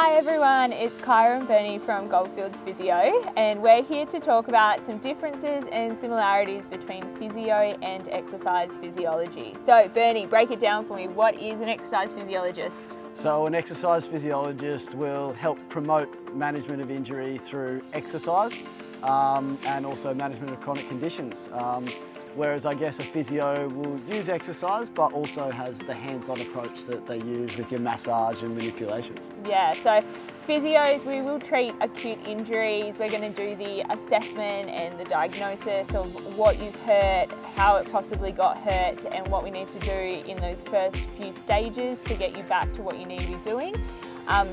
Hi everyone, it's Kyra and Bernie from Goldfields Physio, and we're here to talk about some differences and similarities between physio and exercise physiology. So Bernie, break it down for me. What is an exercise physiologist? So an exercise physiologist will help promote management of injury through exercise and also management of chronic conditions. Whereas I guess a physio will use exercise but also has the hands-on approach that they use with your massage and manipulations. Yeah, so physios, we will treat acute injuries. We're going to do the assessment and the diagnosis of what you've hurt, how it possibly got hurt, and what we need to do in those first few stages to get you back to what you need to be doing.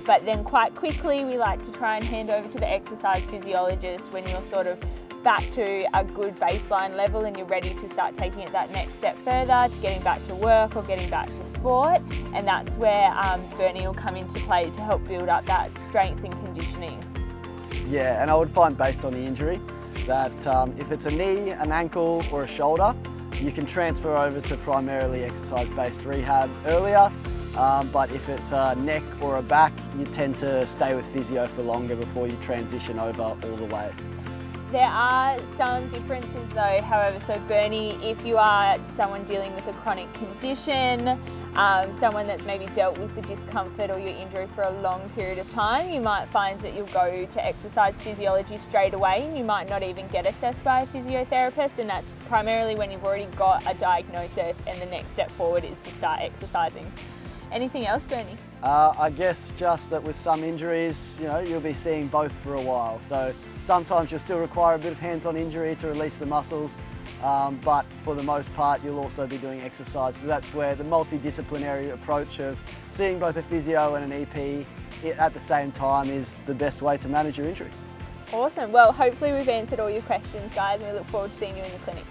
But then quite quickly we like to try and hand over to the exercise physiologist when you're sort of back to a good baseline level and you're ready to start taking it that next step further to getting back to work or getting back to sport, and that's where Bernie will come into play to help build up that strength and conditioning. Yeah, and I would find based on the injury that if it's a knee, an ankle or a shoulder, you can transfer over to primarily exercise-based rehab earlier, but if it's a neck or a back, you tend to stay with physio for longer before you transition over all the way. There are some differences though, however, so Bernie, if you are someone dealing with a chronic condition, someone that's maybe dealt with the discomfort or your injury for a long period of time, you might find that you'll go to exercise physiology straight away and you might not even get assessed by a physiotherapist, and that's primarily when you've already got a diagnosis and the next step forward is to start exercising. Anything else, Bernie? I guess just that with some injuries, you'll be seeing both for a while. So sometimes you'll still require a bit of hands-on injury to release the muscles, but for the most part, you'll also be doing exercise. So that's where the multidisciplinary approach of seeing both a physio and an EP at the same time is the best way to manage your injury. Awesome. Well, hopefully we've answered all your questions, guys, and we look forward to seeing you in the clinic.